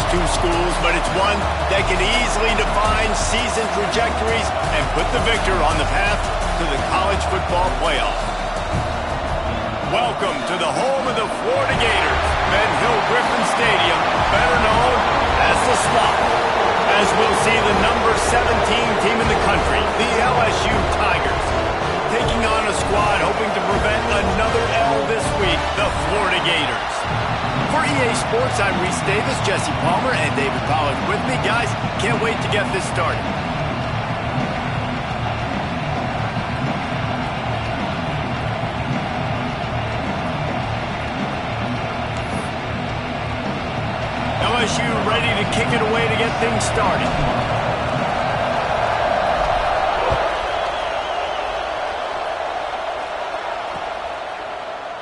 two schools, but it's one that can easily define season trajectories and put the victor on the path to the college football playoff. Welcome to the home of the Florida Gators, Ben Hill Griffin Stadium, better known as the Swamp, as we'll see the number 17 team in the country, the LSU Tigers, taking on a squad hoping to prevent another L this week, the Florida Gators. For EA Sports, I'm Reese Davis, Jesse Palmer, and David Pollack with me. Guys, can't wait to get this started. LSU ready to kick it away to get things started.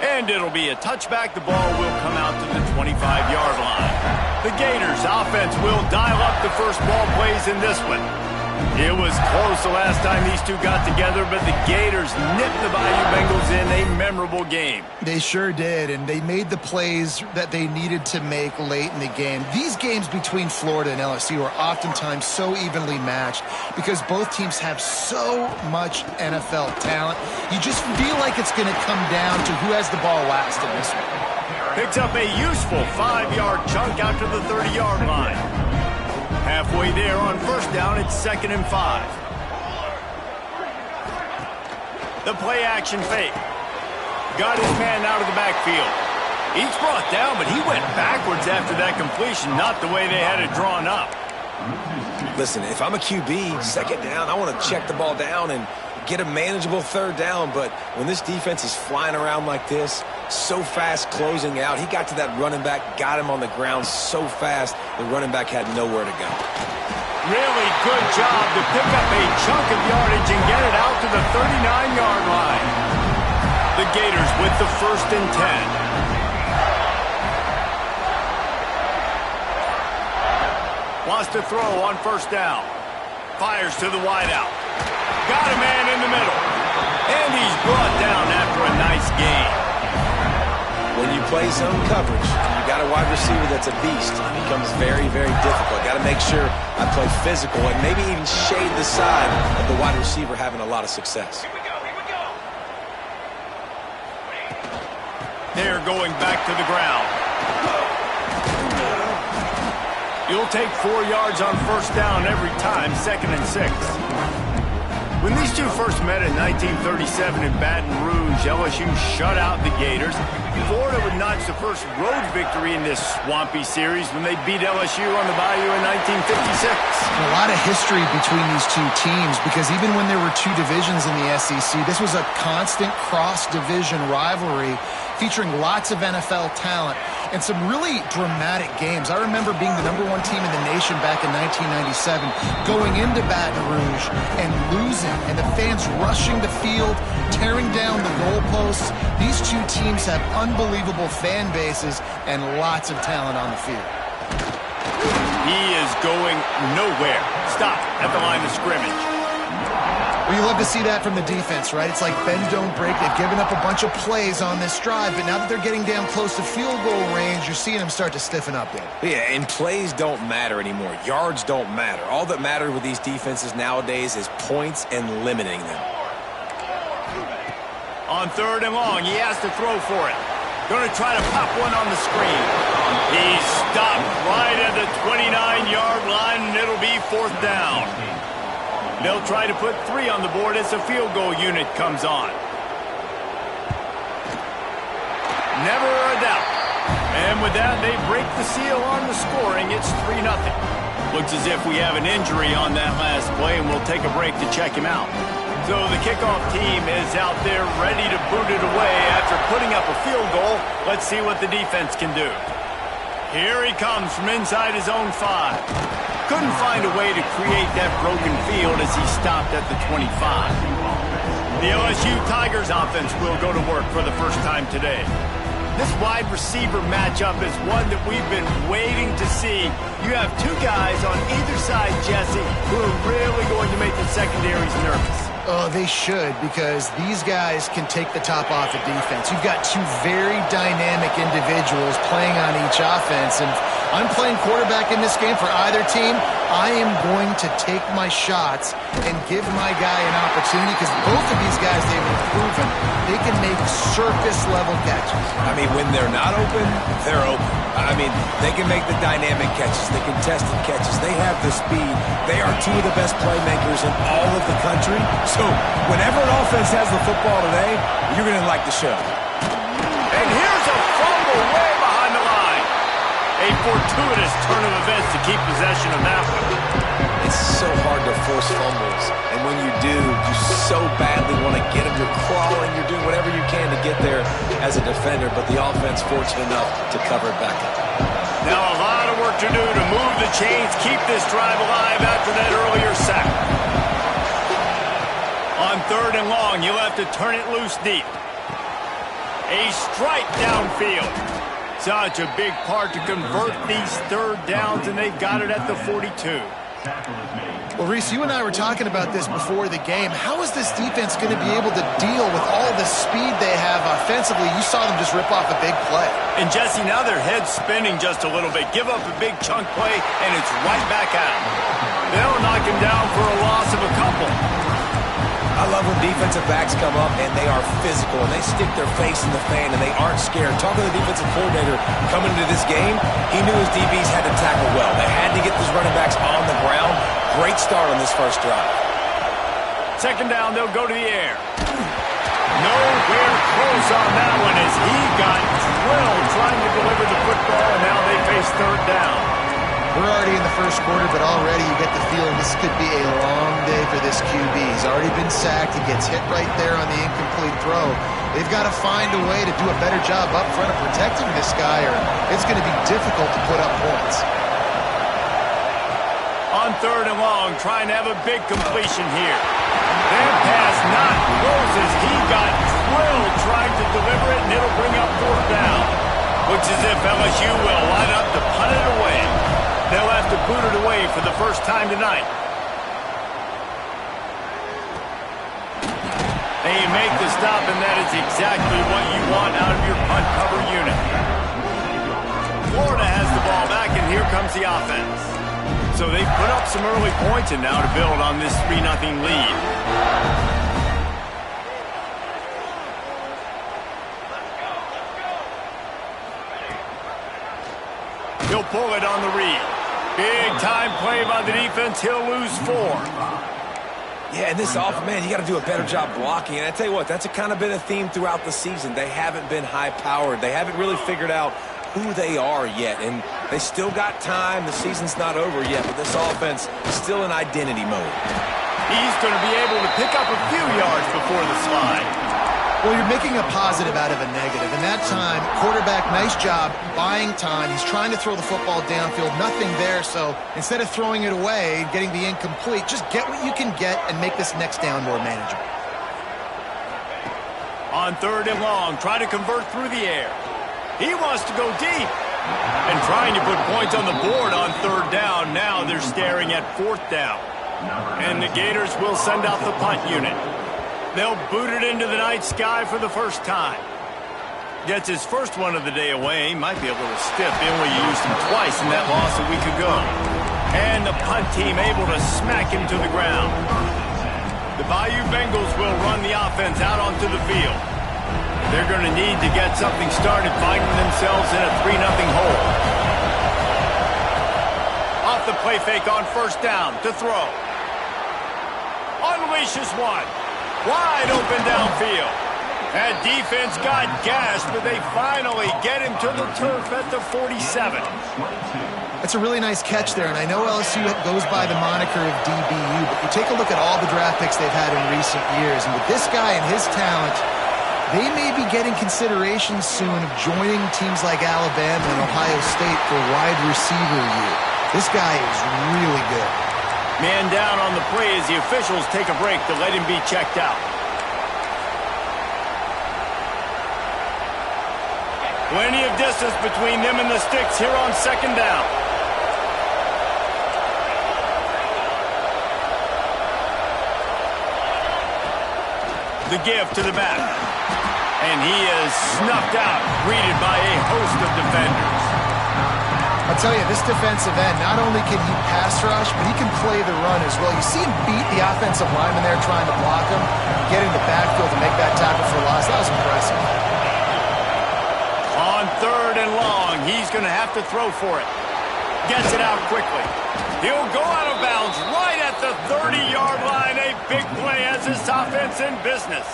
And it'll be a touchback. The ball will come out to the 25-yard line. The Gators offense will dial up the first ball plays in this one. It was close the last time these two got together, but the Gators nipped the Bayou Bengals in a memorable game. They sure did, and they made the plays that they needed to make late in the game. These games between Florida and LSU are oftentimes so evenly matched because both teams have so much NFL talent. You just feel like it's going to come down to who has the ball last in this one. Picks up a useful 5-yard chunk out to the 30-yard line. Halfway there on first down, it's 2nd and 5. The play action fake. Got his man out of the backfield. He's brought down, but he went backwards after that completion, not the way they had it drawn up. Listen, if I'm a QB, 2nd down, I want to check the ball down and get a manageable 3rd down, but when this defense is flying around like this, so fast closing out, he got to that running back, got him on the ground so fast, the running back had nowhere to go. Really good job to pick up a chunk of yardage and get it out to the 39-yard line. The Gators with the 1st and 10. Wants to throw on first down. Fires to the wideout. Got a man in the middle. And he's brought down after a nice gain. When you play zone coverage, you got a wide receiver that's a beast. It becomes very, very difficult. Got to make sure I play physical and maybe even shade the side of the wide receiver having a lot of success. Here we go. They're going back to the ground. You'll take 4 yards on first down every time, 2nd and 6. When these two first met in 1937 in Baton Rouge, LSU shut out the Gators. Florida would notch the first road victory in this swampy series when they beat LSU on the Bayou in 1956. A lot of history between these two teams because even when there were two divisions in the SEC, this was a constant cross-division rivalry featuring lots of NFL talent and some really dramatic games. I remember being the #1 team in the nation back in 1997, going into Baton Rouge and losing, and the fans rushing the field, tearing down the goalposts. These two teams have unbelievable fan bases and lots of talent on the field. He is going nowhere. Stop at the line of scrimmage. Well, you love to see that from the defense, right? It's like bend, don't break. They've given up a bunch of plays on this drive, but now that they're getting down close to field goal range, you're seeing them start to stiffen up there. Yeah, and plays don't matter anymore. Yards don't matter. All that matters with these defenses nowadays is points and limiting them. On 3rd and long, he has to throw for it. Going to try to pop one on the screen. He's stopped right at the 29-yard line, and it'll be 4th down. They'll try to put 3 on the board as the field goal unit comes on. Never a doubt. And with that, they break the seal on the scoring. It's 3-0. Looks as if we have an injury on that last play, and we'll take a break to check him out. So the kickoff team is out there ready to boot it away after putting up a field goal. Let's see what the defense can do. Here he comes from inside his own 5. Couldn't find a way to create that broken field as he stopped at the 25. The LSU Tigers offense will go to work for the first time today. This wide receiver matchup is one that we've been waiting to see. You have two guys on either side, Jesse, who are really going to make the secondaries nervous. Oh, they should, because these guys can take the top off the defense. You've got two very dynamic individuals playing on each offense, and I'm playing quarterback in this game for either team. I am going to take my shots and give my guy an opportunity because both of these guys, they've proven they can make surface-level catches. I mean, when they're not open, they're open. I mean, they can make the dynamic catches, the contested catches. They have the speed. They are two of the best playmakers in all of the country. So whenever an offense has the football today, you're going to like the show. And here's a fumble way behind the line. A fortuitous turn of events to keep possession of that one. It's so hard to force fumbles. And when you do, you so badly want to get them. You're crawling. You're doing whatever you can to get there as a defender. But the offense fortunate enough to cover it back up. Now a lot of work to do to move the chains, keep this drive alive after that earlier sack. On 3rd and long, you'll have to turn it loose deep. A strike downfield. Such a big part to convert these 3rd downs, and they've got it at the 42. Well, Reese, you and I were talking about this before the game. How is this defense going to be able to deal with all the speed they have offensively? You saw them just rip off a big play. And, Jesse, now their head's spinning just a little bit. Give up a big chunk play, and it's right back at them. They'll knock him down for a loss of a couple. I love when defensive backs come up and they are physical and they stick their face in the fan and they aren't scared. Talking to the defensive coordinator coming into this game, he knew his DBs had to tackle well. They had to get these running backs on the ground. Great start on this first drive. 2nd down, they'll go to the air. Nowhere close on that one as he got drilled trying to deliver the football, and now they face 3rd down. We're already in the first quarter, but already you get the feeling this could be a long day for this QB. He's already been sacked. He gets hit right there on the incomplete throw. They've got to find a way to do a better job up front of protecting this guy, or it's going to be difficult to put up points. On 3rd and long, trying to have a big completion here. That pass not close as he got drilled trying to deliver it, and it'll bring up 4th down. Looks as if LSU will line up to punt it away. They'll have to boot it away for the first time tonight. They make the stop, and that is exactly what you want out of your punt cover unit. Florida has the ball back, and here comes the offense. So they've put up some early points, and now to build on this 3-0 lead. He'll pull it on the read. Big-time play by the defense. He'll lose 4. Yeah, and this man, you got to do a better job blocking. And I tell you what, that's kind of been a theme throughout the season. They haven't been high-powered. They haven't really figured out who they are yet. And they still got time. The season's not over yet, but this offense is still in identity mode. He's going to be able to pick up a few yards before the slide. Well, you're making a positive out of a negative. And that time, quarterback, nice job, buying time. He's trying to throw the football downfield. Nothing there, so instead of throwing it away, getting the incomplete, just get what you can get and make this next down more manageable. On 3rd and long, try to convert through the air. He wants to go deep. And trying to put points on the board on 3rd down. Now they're staring at 4th down. And the Gators will send out the punt unit. They'll boot it into the night sky for the first time. Gets his first one of the day away. Might be a little stiff in when you used him twice in that loss a week ago. And the punt team able to smack him to the ground. The Bayou Bengals will run the offense out onto the field. They're going to need to get something started, finding themselves in a 3-0 hole. Off the play fake on 1st down to throw. Unleashes one. Wide open downfield. That defense got gashed, but they finally get him to the turf at the 47. That's a really nice catch there, and I know LSU goes by the moniker of DBU, but you take a look at all the draft picks they've had in recent years, and with this guy and his talent, they may be getting consideration soon of joining teams like Alabama and Ohio State for wide receiver year. This guy is really good. Man down on the play as the officials take a break to let him be checked out. Plenty of distance between them and the sticks here on 2nd down. The give to the back. And he is snuffed out, greeted by a host of defenders. I'll I'll tell you, this defensive end, not only can he pass rush, but he can play the run as well. You see him beat the offensive lineman there trying to block him, get in the backfield to make that tackle for loss. That was impressive. On 3rd and long, he's going to have to throw for it. Gets it out quickly. He'll go out of bounds right at the 30-yard line. A big play as this offense in business.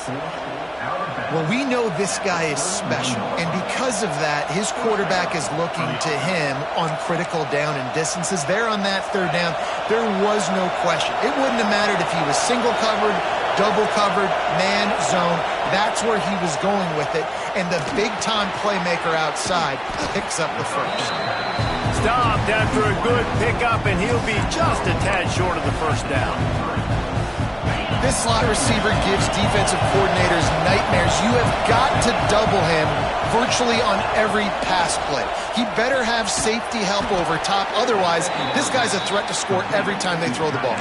Well, we know this guy is special, and because of that, his quarterback is looking to him on critical down and distances. There on that 3rd down, there was no question. It wouldn't have mattered if he was single covered, double covered, man, zone. That's where he was going with it, and the big-time playmaker outside picks up the first. Stopped after a good pickup, and he'll be just a tad short of the 1st down. This slot receiver gives defensive coordinators nightmares. You have got to double him virtually on every pass play. He better have safety help over top. Otherwise, this guy's a threat to score every time they throw the ball.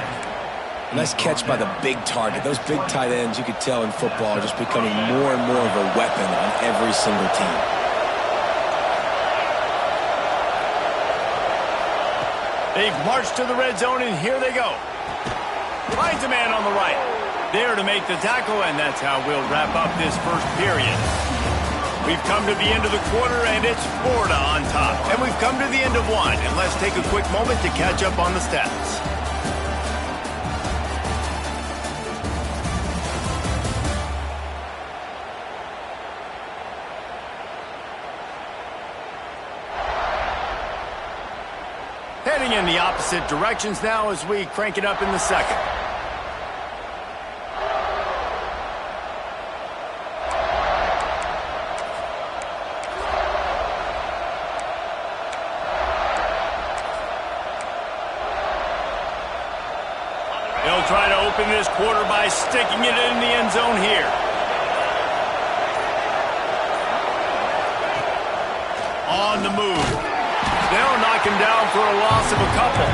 Nice catch by the big target. Those big tight ends, you could tell in football, are just becoming more and more of a weapon on every single team. They've marched to the red zone, and here they go. Finds a man on the right. There to make the tackle, and that's how we'll wrap up this 1st period. We've come to the end of the quarter, and it's Flawda on top. And we've come to the end of 1, and let's take a quick moment to catch up on the stats. Heading in the opposite directions now as we crank it up in the 2nd. They'll try to open this quarter by sticking it in the end zone here. On the move. They'll knock him down for a loss of a couple.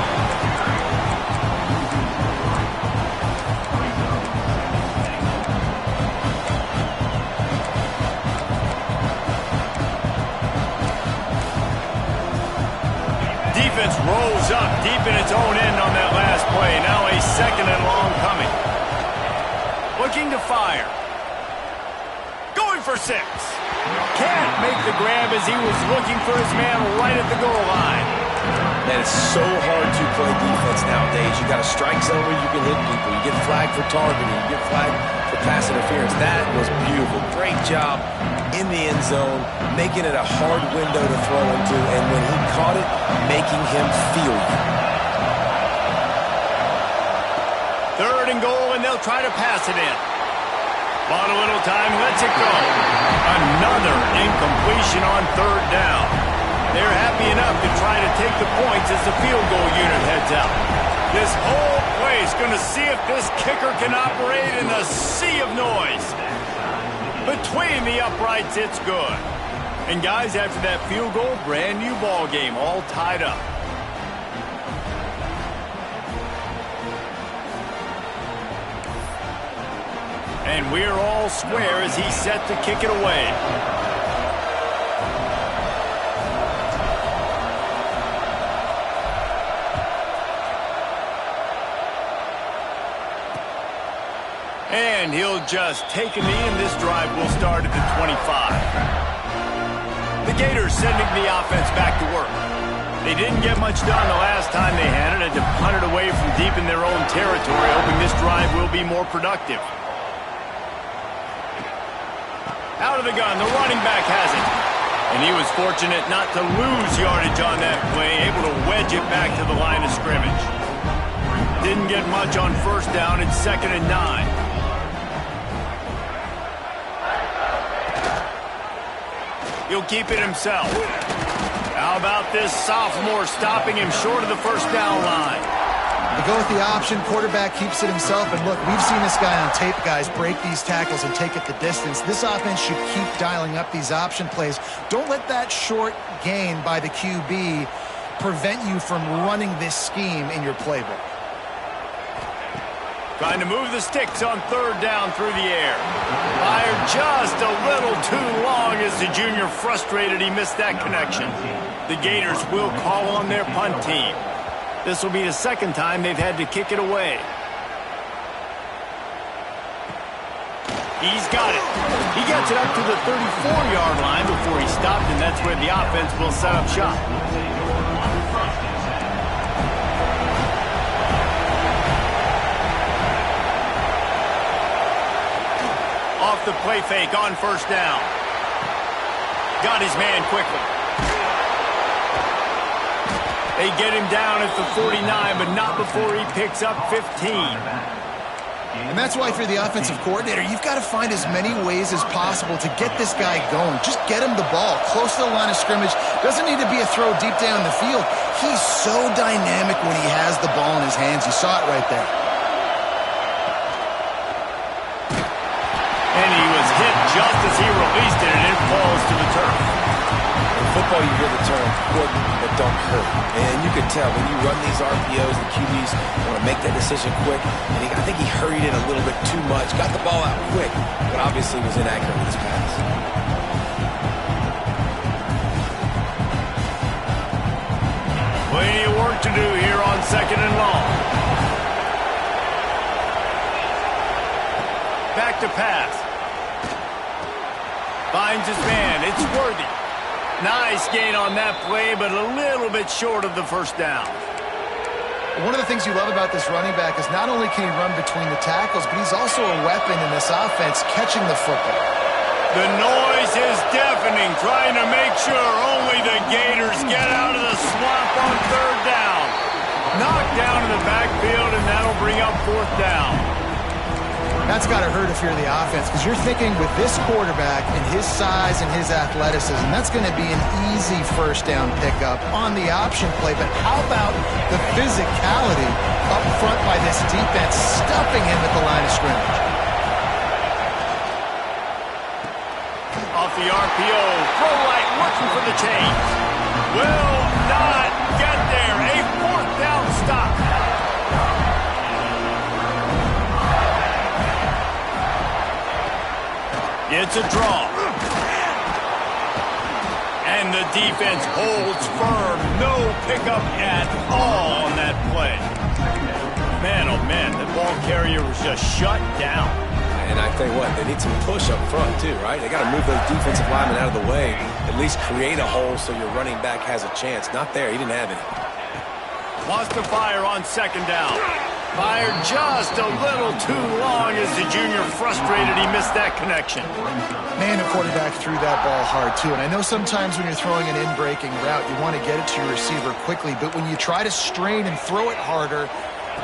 Defense rolls up deep in its own end on that last play. Now a 2nd and long coming. Looking to fire. Going for 6. Can't make the grab as he was looking for his man right at the goal line. Man, it's so hard to play defense nowadays. You got a strike zone where you can hit people. You get flagged for targeting. You get flagged for pass interference. That was beautiful. Great job in the end zone, making it a hard window to throw into, and when he caught it, making him feel you. 3rd and goal, and they'll try to pass it in. Bought a little time, lets it go. Another incompletion on 3rd down. They're happy enough to try to take the points as the field goal unit heads out. This whole place going to see if this kicker can operate in the sea of noise. Between the uprights, it's good. And guys, after that field goal, brand new ball game, all tied up. And we're all square as he's set to kick it away. And he'll just take a knee, and this drive will start at the 25. The Gators sending the offense back to work. They didn't get much done the last time they had it, and to punt it away from deep in their own territory, hoping this drive will be more productive. Out of the gun, the running back has it. And he was fortunate not to lose yardage on that play, able to wedge it back to the line of scrimmage. Didn't get much on 1st down, it's 2nd and 9. He'll keep it himself. How about this sophomore stopping him short of the 1st down line? They go with the option. Quarterback keeps it himself. And look, we've seen this guy on tape, guys, break these tackles and take it the distance. This offense should keep dialing up these option plays. Don't let that short gain by the QB prevent you from running this scheme in your playbook. Trying to move the sticks on 3rd down through the air. Fired just a little too long as the junior frustrated he missed that connection. The Gators will call on their punt team. This will be the second time they've had to kick it away. He's got it. He gets it up to the 34-yard line before he stopped, and that's where the offense will set up shop. Off the play fake on first down. Got his man quickly. They get him down at the 49, but not before he picks up 15. And that's why, for the offensive coordinator, you've got to find as many ways as possible to get this guy going. Just get him the ball close to the line of scrimmage. Doesn't need to be a throw deep down the field. He's so dynamic when he has the ball in his hands. You saw it right there. And he was hit just as he released it, and it falls to the turf. In football, you hear the term important but don't hurt. And you can tell when you run these RPOs, the QBs want to make that decision quick. And I think he hurried it a little bit too much. Got the ball out quick, but obviously was inaccurate with his pass. Plenty of work to do here on second and long. Back to pass. Finds his man. It's Worthy. Nice gain on that play, but a little bit short of the first down. One of the things you love about this running back is not only can he run between the tackles, but he's also a weapon in this offense catching the football. The noise is deafening, trying to make sure only the Gators get out of the swamp on third down. Knocked down in the backfield, and that'll bring up fourth down. That's got to hurt if you're the offense, because you're thinking with this quarterback and his size and his athleticism, that's going to be an easy first down pickup on the option play. But how about the physicality up front by this defense, stuffing him at the line of scrimmage? Off the RPO, throw right, looking for the change. Will not get there. A fourth down stop. It's a draw. And the defense holds firm. No pickup at all on that play. Man, oh man, the ball carrier was just shut down. And I tell you what, they need some push up front too, right? They got to move those defensive linemen out of the way. At least create a hole so your running back has a chance. Not there. He didn't have any. Wants to fire on second down. Fired just a little too long as the junior frustrated he missed that connection. Man, the quarterback threw that ball hard, too. And I know sometimes when you're throwing an in-breaking route, you want to get it to your receiver quickly. But when you try to strain and throw it harder,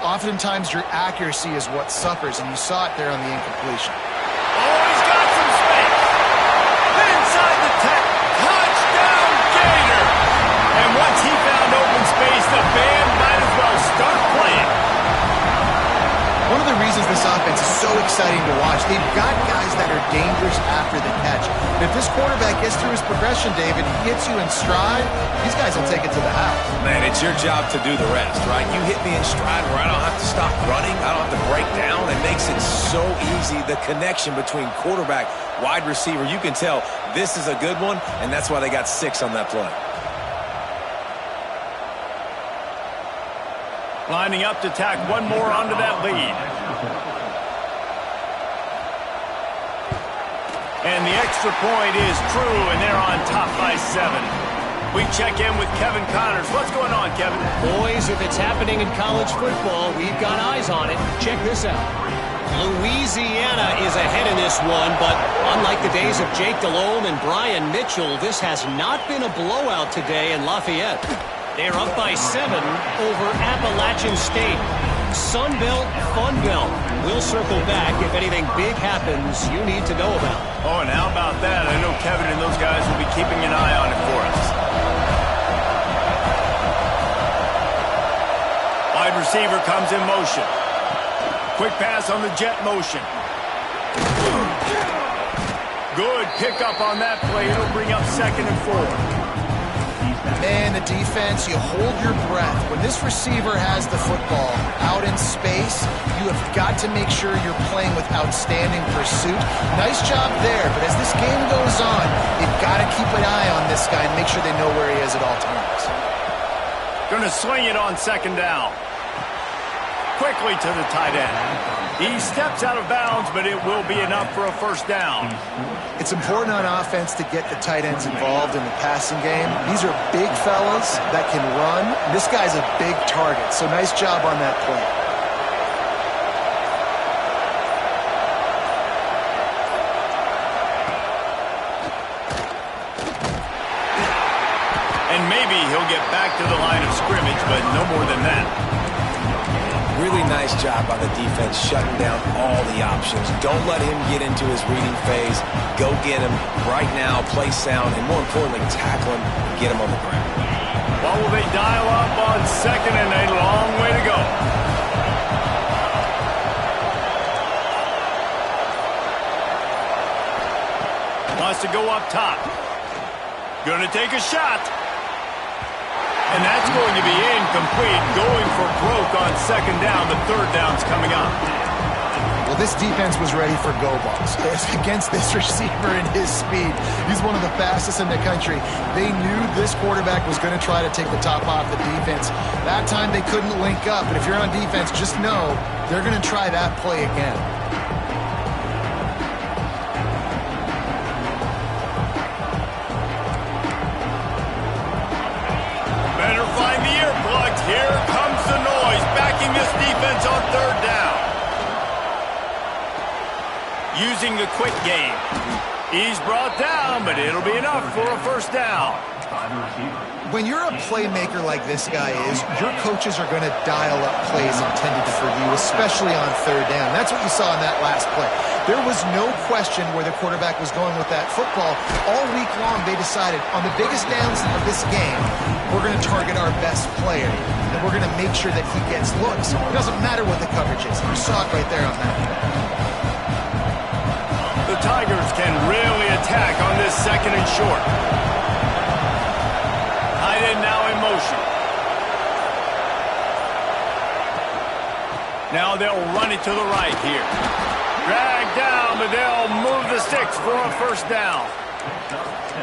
oftentimes your accuracy is what suffers. And you saw it there on the incompletion. Oh, he's got some space. Inside the tech. Touchdown, Gator. And once he found open space, the band might as well start playing. One of the reasons this offense is so exciting to watch, they've got guys that are dangerous after the catch. And if this quarterback gets through his progression, David, he hits you in stride, these guys will take it to the house. Man, it's your job to do the rest, right? You hit me in stride where I don't have to stop running. I don't have to break down. It makes it so easy. The connection between quarterback, wide receiver, you can tell this is a good one, and that's why they got 6 on that play. Lining up to tack one more onto that lead. And the extra point is true, and they're on top by 7. We check in with Kevin Connors. What's going on, Kevin? Boys, if it's happening in college football, we've got eyes on it. Check this out. Louisiana is ahead in this one, but unlike the days of Jake Delhomme and Brian Mitchell, this has not been a blowout today in Lafayette. They're up by 7 over Appalachian State. Sun Belt, Fun Belt. We'll circle back if anything big happens you need to know about. Oh, and how about that? I know Kevin and those guys will be keeping an eye on it for us. Wide receiver comes in motion. Quick pass on the jet motion. Good pickup on that play. It'll bring up 2nd and 4. Man, the defense, you hold your breath. When this receiver has the football out in space, you have got to make sure you're playing with outstanding pursuit. Nice job there, but as this game goes on, you've got to keep an eye on this guy and make sure they know where he is at all times. Going to swing it on second down. Quickly to the tight end. He steps out of bounds, but it will be enough for a first down. It's important on offense to get the tight ends involved in the passing game. These are big fellas that can run. This guy's a big target, so nice job on that play. And maybe he'll get back to the line of scrimmage, but no more than that. Really nice job by the defense shutting down all the options. Don't let him get into his reading phase. Go get him right now, play sound, and more importantly, tackle him and get him on the ground. Well, will they dial up on second and a long way to go? Wants to go up top. Gonna take a shot. And that's going to be incomplete, going for broke on second down. The third down's coming up. Well, this defense was ready for go balls against this receiver and his speed. He's one of the fastest in the country. They knew this quarterback was going to try to take the top off the defense. That time they couldn't link up, but if you're on defense, just know they're going to try that play again. Here comes the noise, backing this defense on third down. Using the quick game. He's brought down, but it'll be enough for a first down. When you're a playmaker like this guy is, your coaches are going to dial up plays intended for you, especially on third down. That's what you saw in that last play. There was no question where the quarterback was going with that football. All week long, they decided on the biggest downs of this game, we're going to target our best player, and we're going to make sure that he gets looks. It doesn't matter what the coverage is. You saw it right there on that. The Tigers can really attack on this second and short. Tight end now in motion. Now they'll run it to the right here. Drag down, but they'll move the sticks for a first down.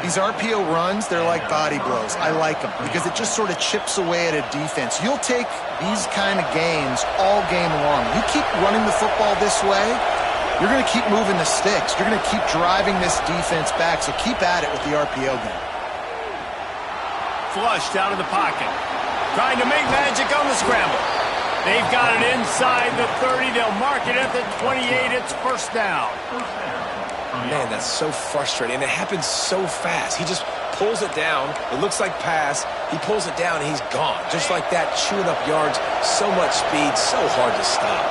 These RPO runs, they're like body blows. I like them because it just sort of chips away at a defense. You'll take these kind of games all game long. You keep running the football this way, you're going to keep moving the sticks. You're going to keep driving this defense back, so keep at it with the RPO game. Flushed out of the pocket. Trying to make magic on the scramble. They've got it inside the 30. They'll mark it at the 28. It's first down. Man, that's so frustrating. And it happens so fast. He just pulls it down. It looks like pass. He pulls it down, and he's gone. Just like that, chewing up yards. So much speed, so hard to stop.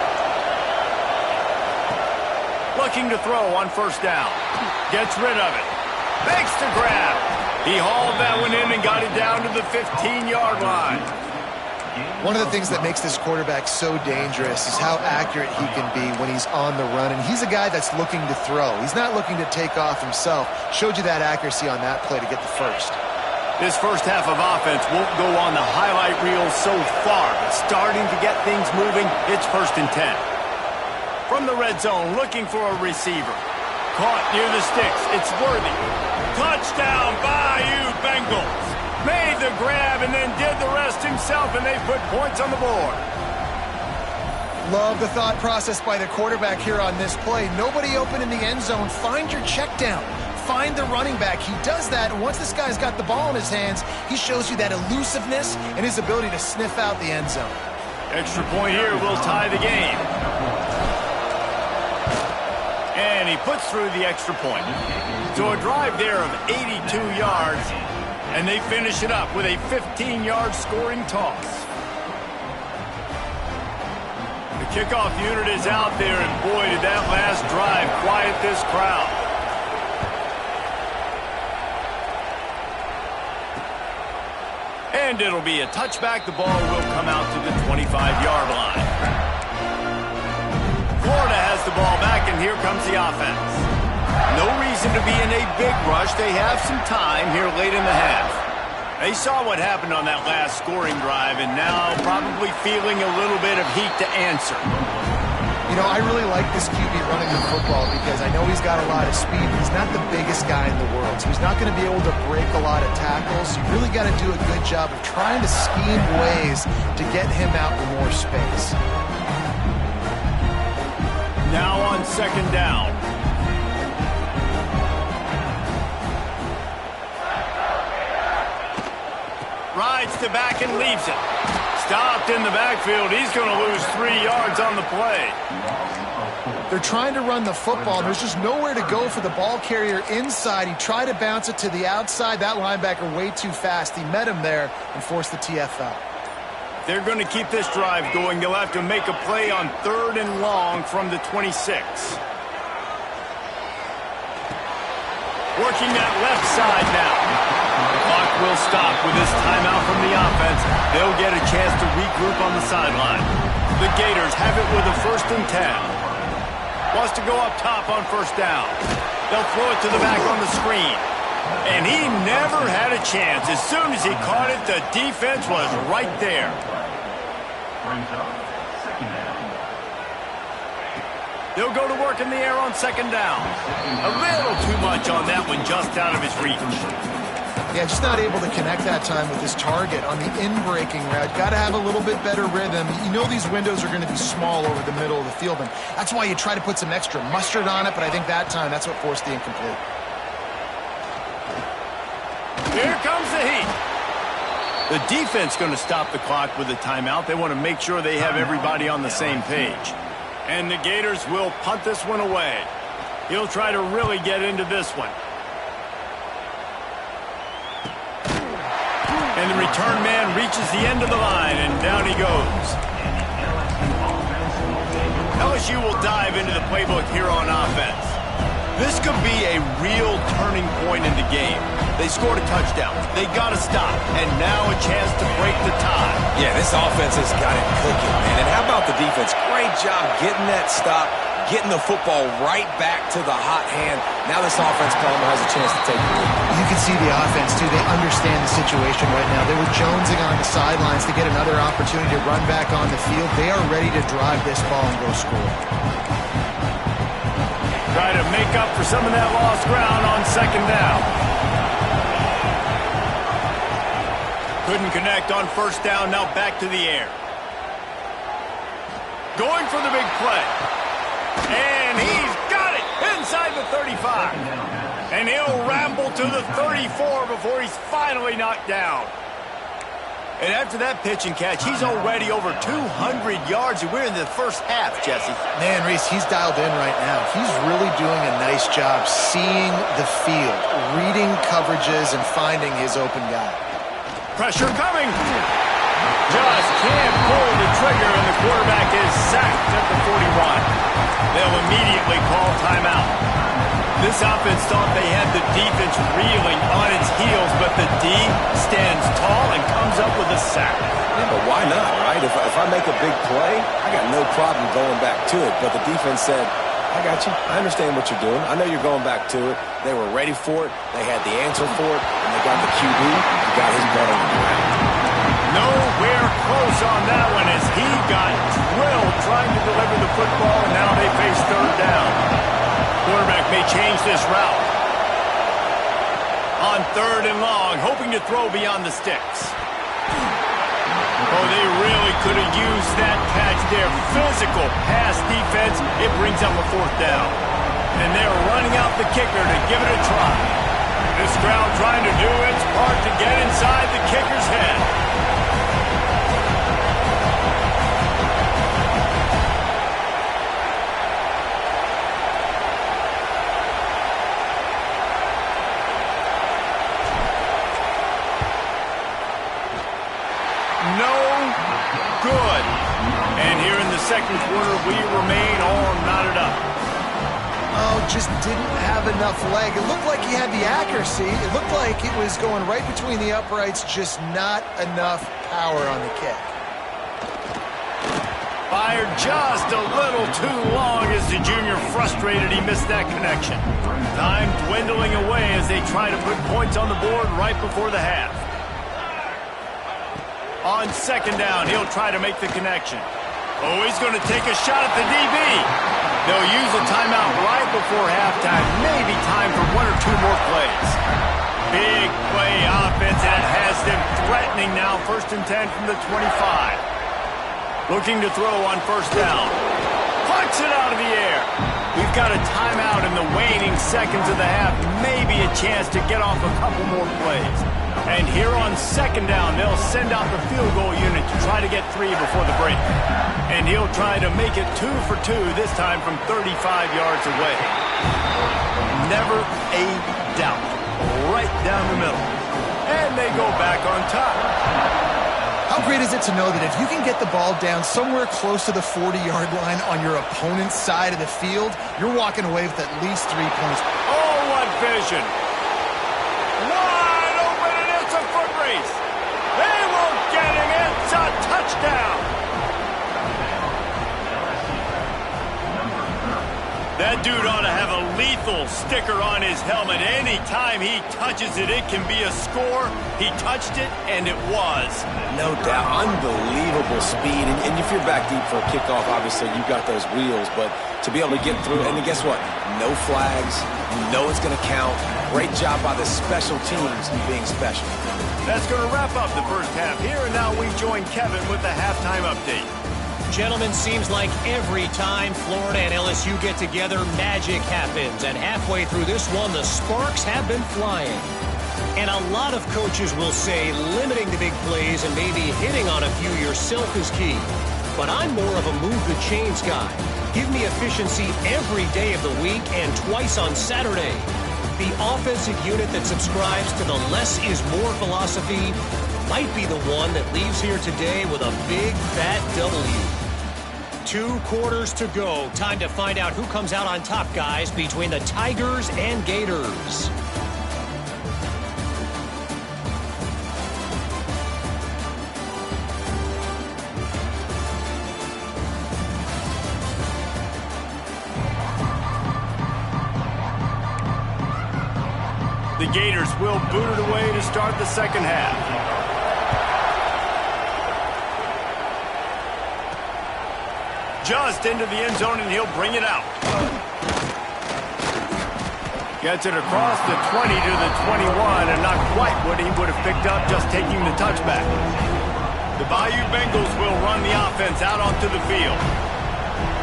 Looking to throw on first down. Gets rid of it. Makes the grab. He hauled that one in and got it down to the 15-yard line. One of the things that makes this quarterback so dangerous is how accurate he can be when he's on the run. And he's a guy that's looking to throw. He's not looking to take off himself. Showed you that accuracy on that play to get the first. This first half of offense won't go on the highlight reel so far, but starting to get things moving, it's 1st and 10. From the red zone, looking for a receiver. Caught near the sticks. It's Worthy. Touchdown, Bayou Bengals. Made the grab and then did the rest himself, and they put points on the board. Love the thought process by the quarterback here on this play. Nobody open in the end zone. Find your check down. Find the running back. He does that, and once this guy's got the ball in his hands, he shows you that elusiveness and his ability to sniff out the end zone. Extra point here will tie the game. And he puts through the extra point. So a drive there of 82 yards, and they finish it up with a 15-yard scoring toss. The kickoff unit is out there, and boy, did that last drive quiet this crowd. And it'll be a touchback. The ball will come out to the 25-yard line. Flawda has the ball back, and here comes the offense. No reason to be in a big rush. They have some time here late in the half. They saw what happened on that last scoring drive and now probably feeling a little bit of heat to answer. You know, I really like this QB running the football because I know he's got a lot of speed. He's not the biggest guy in the world, so he's not going to be able to break a lot of tackles. You really got to do a good job of trying to scheme ways to get him out in more space. Now on second down. Rides to back and leaves it. Stopped in the backfield. He's going to lose 3 yards on the play. They're trying to run the football. There's just nowhere to go for the ball carrier inside. He tried to bounce it to the outside. That linebacker way too fast. He met him there and forced the TFL. They're going to keep this drive going. They'll have to make a play on 3rd and long from the 26. Working that left side now. The clock will stop with this timeout from the offense. They'll get a chance to regroup on the sideline. The Gators have it with a 1st and 10. Wants to go up top on 1st down. They'll throw it to the back on the screen. And he never had a chance. As soon as he caught it, the defense was right there. They'll go to work in the air on 2nd down. A little too much on that one, just out of his reach. Yeah, just not able to connect that time with his target on the in-breaking route. Got to have a little bit better rhythm. You know these windows are going to be small over the middle of the field, and that's why you try to put some extra mustard on it, but I think that time that's what forced the incomplete. Here comes the heat. The defense going to stop the clock with a timeout. They want to make sure they have everybody on the same page. And the Gators will punt this one away. He'll try to really get into this one. And the return man reaches the end of the line, and down he goes. LSU will dive into the playbook here on offense. This could be a real turning point in the game. They scored a touchdown. They got to stop, and now a chance to break the tie. Yeah, this offense has got it cooking, man. And how about the defense? Great job getting that stop, getting the football right back to the hot hand. Now this offense, Palmer, has a chance to take the lead. You can see the offense, too. They understand the situation right now. They were jonesing on the sidelines to get another opportunity to run back on the field. They are ready to drive this ball and go score. Try to make up for some of that lost ground on 2nd down. Couldn't connect on 1st down. Now back to the air. Going for the big play. And he's got it inside the 35. And he'll ramble to the 34 before he's finally knocked down. And after that pitch and catch, he's already over 200 yards, and we're in the first half, Jesse. Man, Reese, he's dialed in right now. He's really doing a nice job seeing the field, reading coverages, and finding his open guy. Pressure coming. Just can't pull the trigger, and the quarterback is sacked at the 41. They'll immediately call timeout. This offense thought they had the defense reeling on its heels, but the D stands tall and comes up with a sack. Yeah, but why not, right? If I make a big play, I got no problem going back to it. But the defense said, I got you. I understand what you're doing. I know you're going back to it. They were ready for it. They had the answer for it. And they got the QB. He got his butt on the ground. Nowhere close on that one as he got drilled trying to deliver the football, and now they face 3rd down. Quarterback may change this route. On 3rd and long, hoping to throw beyond the sticks. Oh, they really could have used that catch there. Physical pass defense. It brings up a 4th down. And they're running out the kicker to give it a try. This crowd trying to do its part to get inside the kicker's head. No good. And here in the 2nd quarter, we remain all knotted up. Oh, just didn't have enough leg. It looked like he had the accuracy. It looked like it was going right between the uprights, just not enough power on the kick. Fired just a little too long as the junior frustrated he missed that connection. Time dwindling away as they try to put points on the board right before the half. On second down, he'll try to make the connection. Oh, he's going to take a shot at the DB. They'll use a timeout right before halftime. Maybe time for one or two more plays. Big play offense, and it has them threatening now. 1st and 10 from the 25. Looking to throw on 1st down. Plucks it out of the air. We've got a timeout in the waning seconds of the half. Maybe a chance to get off a couple more plays. And here on 2nd down, they'll send out the field goal unit to try to get 3 before the break. And he'll try to make it 2 for 2, this time from 35 yards away. Never a doubt. Right down the middle. And they go back on top. How great is it to know that if you can get the ball down somewhere close to the 40-yard line on your opponent's side of the field, you're walking away with at least 3 points. Oh, what vision. Wide open, and it's a foot race. They won't get him. It's a touchdown. That dude ought to have a lethal sticker on his helmet. Anytime he touches it, it can be a score. He touched it, and it was. No doubt. Unbelievable speed. And if you're back deep for a kickoff, obviously you've got those wheels. But to be able to get through, and guess what? No flags. You know it's going to count. Great job by the special teams being special. That's going to wrap up the first half here. And now we join Kevin with the halftime update. Gentlemen, seems like every time Florida and LSU get together, magic happens. And halfway through this one, the sparks have been flying. And a lot of coaches will say limiting the big plays and maybe hitting on a few yourself is key. But I'm more of a move the chains guy. Give me efficiency every day of the week and twice on Saturday. The offensive unit that subscribes to the less is more philosophy might be the one that leaves here today with a big, fat W. 2 quarters to go. Time to find out who comes out on top, guys, between the Tigers and Gators. The Gators will boot it away to start the second half. Just into the end zone, and he'll bring it out. Gets it across the 20 to the 21, and not quite what he would have picked up just taking the touchback. The Bayou Bengals will run the offense out onto the field.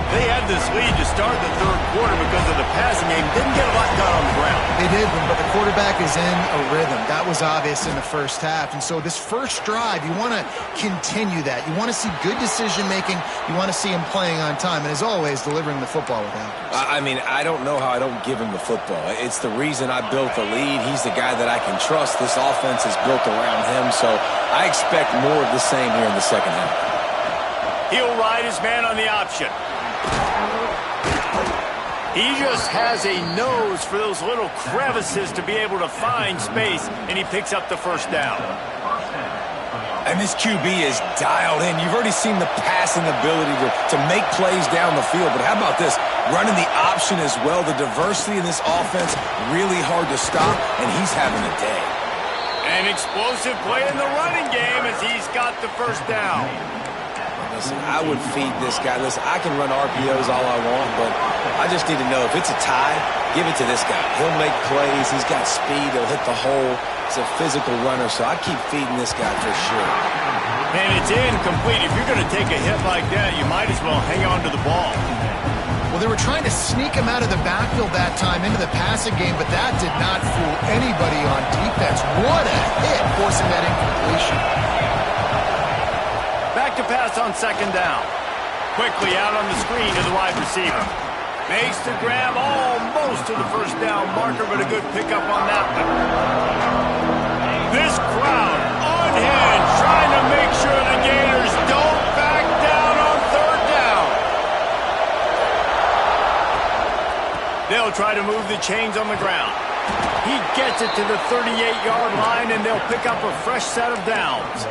They had this lead to start the third quarter because of the passing game. Didn't get a lot done on the ground. They did, but the quarterback is in a rhythm. That was obvious in the first half. And so this first drive, you want to continue that. You want to see good decision-making. You want to see him playing on time. And as always, delivering the football with accuracy. I mean, I don't know how I don't give him the football. It's the reason I built the lead. He's the guy that I can trust. This offense is built around him. So I expect more of the same here in the second half. He'll ride his man on the option. He just has a nose for those little crevices to be able to find space, and he picks up the first down. And this QB is dialed in. You've already seen the passing ability to make plays down the field, but how about this? Running the option as well. The diversity in this offense, really hard to stop, and he's having a day. An explosive play in the running game as he's got the first down. Listen, I would feed this guy. Listen, I can run RPOs all I want, but I just need to know if it's a tie, give it to this guy. He'll make plays. He's got speed. He'll hit the hole. He's a physical runner, so I keep feeding this guy for sure. And it's incomplete. If you're going to take a hit like that, you might as well hang on to the ball. Well, they were trying to sneak him out of the backfield that time into the passing game, but that did not fool anybody on defense. What a hit, forcing that incompletion. Back to pass on second down. Quickly out on the screen to the wide receiver. Makes the grab almost to the first down marker, but a good pickup on that one. This crowd on hand trying to make sure the Gators don't back down on third down. They'll try to move the chains on the ground. He gets it to the 38-yard line, and they'll pick up a fresh set of downs.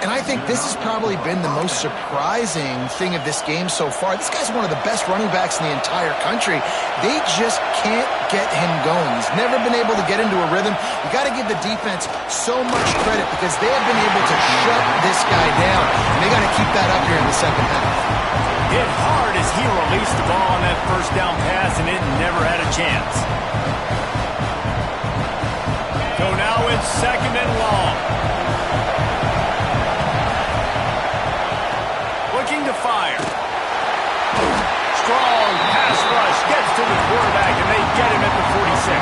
And I think this has probably been the most surprising thing of this game so far. This guy's one of the best running backs in the entire country. They just can't get him going. He's never been able to get into a rhythm. You got to give the defense so much credit because they have been able to shut this guy down. And they got to keep that up here in the second half. Hit hard as he released the ball on that first down pass, and it never had a chance. So now it's 2nd and long. Looking to fire. Strong pass rush gets to the quarterback, and they get him at the 46.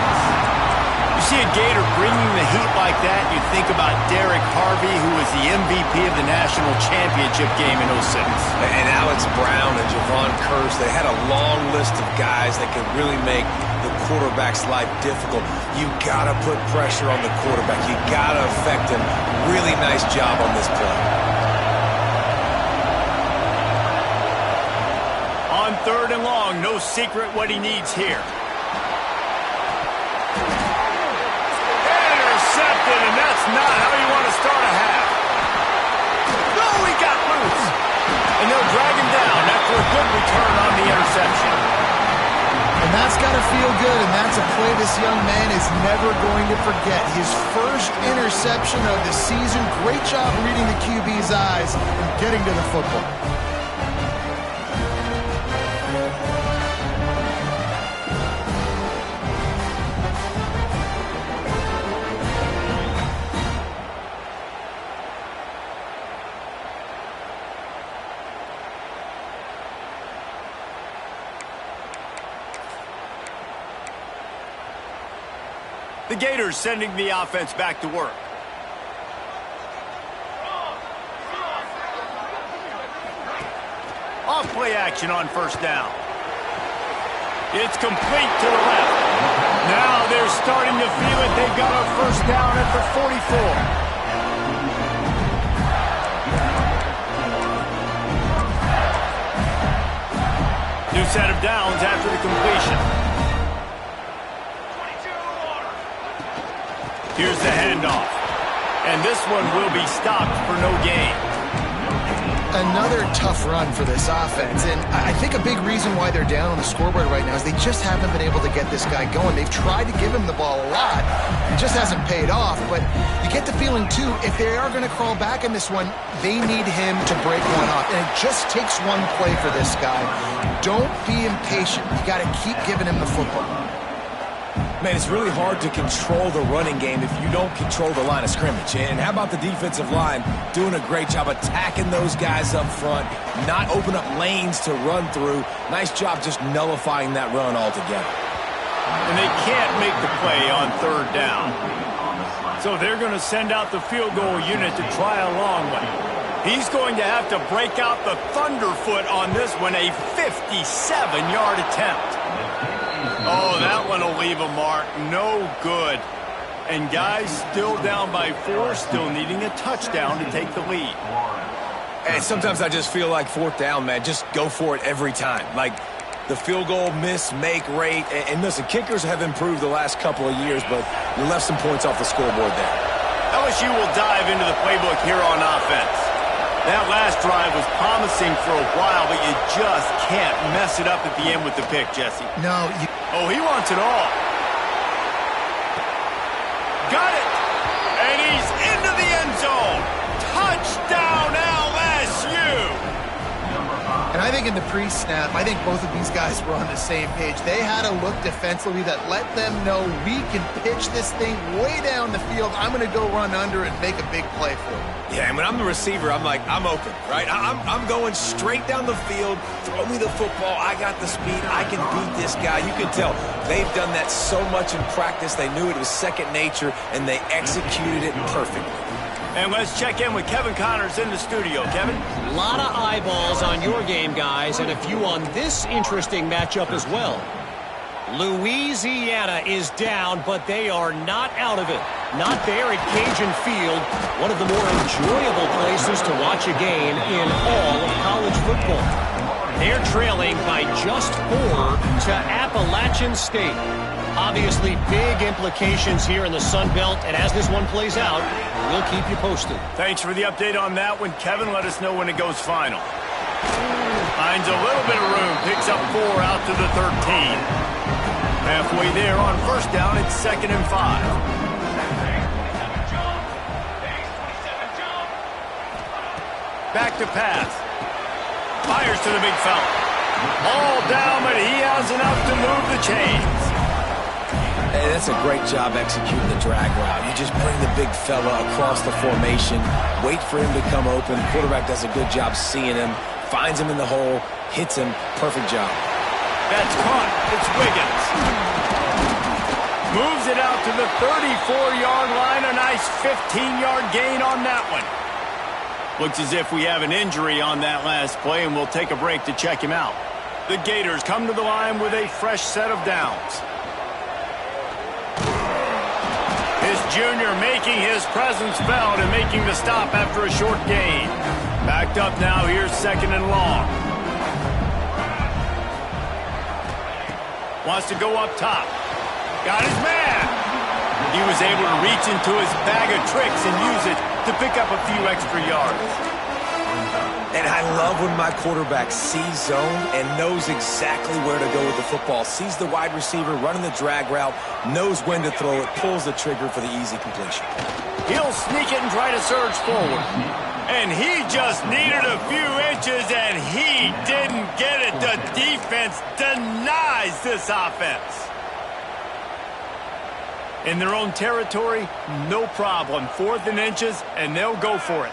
You see a Gator bringing the heat like that, you think about Derek Harvey, who was the MVP of the national championship game in 06. And Alex Brown and Javon Curse, they had a long list of guys that could really make the quarterback's life difficult. You got to put pressure on the quarterback. You got to affect him. Really nice job on this play. On 3rd and long, no secret what he needs here. Intercepted, and that's not how you want to start a half. No, he got loose. And they'll drag him down after a good return on the interception. And that's got to feel good, and that's a play this young man is never going to forget. His first interception of the season. Great job reading the QB's eyes and getting to the football. The Gators sending the offense back to work. Off play action on 1st down. It's complete to the left. Now they're starting to feel it. They've got a 1st down at the 44. New set of downs after the completion. Here's the handoff. And this one will be stopped for no gain. Another tough run for this offense. And I think a big reason why they're down on the scoreboard right now is they just haven't been able to get this guy going. They've tried to give him the ball a lot. It just hasn't paid off. But you get the feeling, too, if they are going to crawl back in this one, they need him to break one off. And it just takes one play for this guy. Don't be impatient. You got to keep giving him the football. Man, it's really hard to control the running game if you don't control the line of scrimmage. And how about the defensive line doing a great job attacking those guys up front, not open up lanes to run through. Nice job just nullifying that run altogether. And they can't make the play on 3rd down. So they're going to send out the field goal unit to try a long one. He's going to have to break out the thunderfoot on this one, a 57-yard attempt. Oh, that one will leave a mark. No good. And guys still down by 4, still needing a touchdown to take the lead. And sometimes I just feel like 4th down, man. Just go for it every time. Like the field goal miss-make rate. And listen, kickers have improved the last couple of years, but you left some points off the scoreboard there. LSU will dive into the playbook here on offense. That last drive was promising for a while, but you just can't mess it up at the end with the pick, Jesse. No, Oh, he wants it all. Got it. And he's into the end zone. Touchdown, LSU. And I think in the pre-snap, I think both of these guys were on the same page. They had a look defensively that let them know we can pitch this thing way down the field. I'm going to go run under and make a big play for it. Yeah, and when I'm the receiver, I'm like, I'm open, right? I'm going straight down the field. Throw me the football. I got the speed. I can beat this guy. You can tell they've done that so much in practice. They knew it was second nature, and they executed it perfectly. And let's check in with Kevin Connors in the studio. Kevin? A lot of eyeballs on your game, guys, and a few on this interesting matchup as well. Louisiana is down, but they are not out of it. Not there at Cajun Field, one of the more enjoyable places to watch a game in all of college football. They're trailing by just 4 to Appalachian State. Obviously, big implications here in the Sun Belt, and as this one plays out, we'll keep you posted. Thanks for the update on that one, Kevin. Let us know when it goes final. Finds a little bit of room, picks up 4 out to the 13. Halfway there on first down, it's 2nd and 5. Back to pass. Fires to the big fella. All down, but he has enough to move the chains. Hey, that's a great job executing the drag route. You just bring the big fella across the formation, wait for him to come open. The quarterback does a good job seeing him, finds him in the hole, hits him. Perfect job. That's caught. It's Wiggins. Moves it out to the 34-yard line. A nice 15-yard gain on that one. Looks as if we have an injury on that last play, and we'll take a break to check him out. The Gators come to the line with a fresh set of downs. This junior making his presence felt and making the stop after a short gain. Backed up now, here's 2nd and long. Wants to go up top. Got his man. He was able to reach into his bag of tricks and use it to pick up a few extra yards. And I love when my quarterback sees zone and knows exactly where to go with the football. Sees the wide receiver running the drag route, knows when to throw it, pulls the trigger for the easy completion. He'll sneak it and try to surge forward. And he just needed a few inches, and he didn't get it. The defense denies this offense. In their own territory, no problem. 4th and inches, and they'll go for it.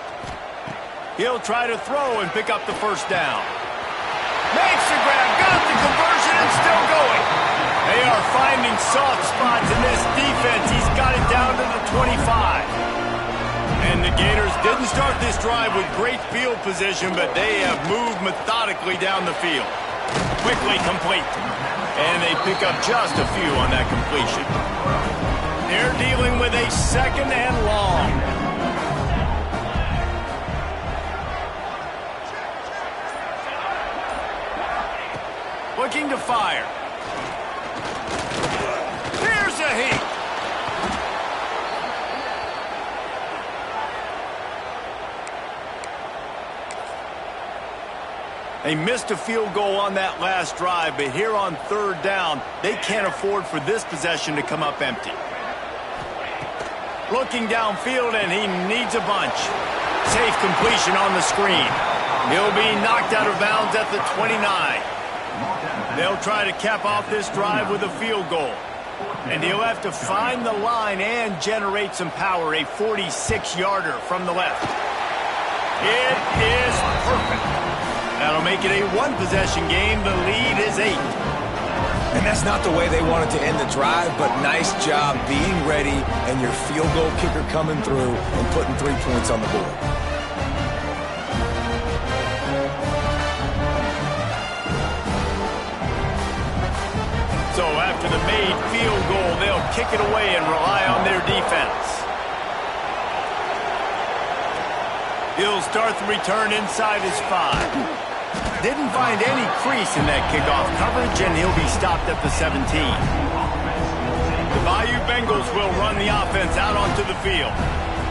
He'll try to throw and pick up the first down. Makes the grab, got the conversion, and still going. They are finding soft spots in this defense. He's got it down to the 25. And the Gators didn't start this drive with great field position, but they have moved methodically down the field. Quickly complete. And they pick up just a few on that completion. They're dealing with a 2nd and long. Looking to fire. Here's a heat. They missed a field goal on that last drive, but here on 3rd down, they can't afford for this possession to come up empty. Looking downfield, and he needs a bunch. Safe completion on the screen. He'll be knocked out of bounds at the 29. They'll try to cap off this drive with a field goal. And he'll have to find the line and generate some power. A 46-yarder from the left. It is perfect. That'll make it a 1-possession game. The lead is 8. And that's not the way they wanted to end the drive, but nice job being ready and your field goal kicker coming through and putting 3 points on the board. So after the made field goal, they'll kick it away and rely on their defense. He'll start the return inside his 5. Didn't find any crease in that kickoff coverage, and he'll be stopped at the 17. The Bayou Bengals will run the offense out onto the field.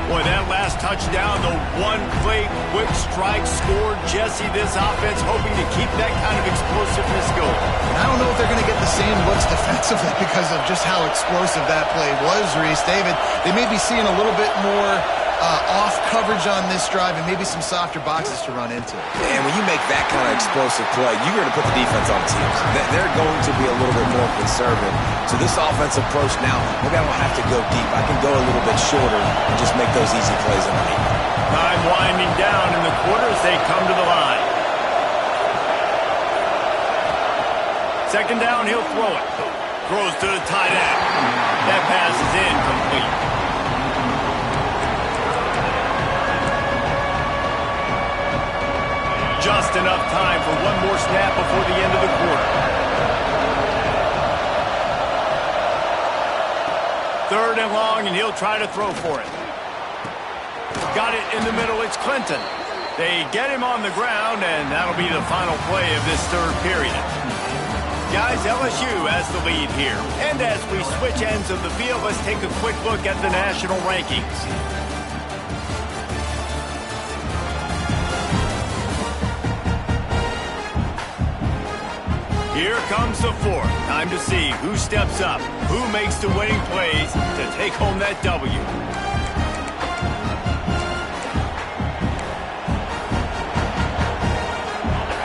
Boy, that last touchdown, the one-play quick strike scored. Jesse, this offense hoping to keep that kind of explosiveness going. I don't know if they're going to get the same looks defensively because of just how explosive that play was, Reese. David, they may be seeing a little bit more off coverage on this drive and maybe some softer boxes to run into. And when you make that kind of explosive play, you're going to put the defense on its heels. They're going to be a little bit more conservative. So this offensive approach now, maybe I don't have to go deep. I can go a little bit shorter and just make those easy plays underneath. Time winding down in the quarter as they come to the line. 2nd down, he'll throw it. Throws to the tight end. That pass is incomplete. Just enough time for one more snap before the end of the quarter. 3rd and long, and he'll try to throw for it. Got it in the middle. It's Clinton. They get him on the ground, and that'll be the final play of this third period. Guys, LSU has the lead here. And as we switch ends of the field, let's take a quick look at the national rankings. Here comes the fourth. Time to see who steps up, who makes the winning plays to take home that W.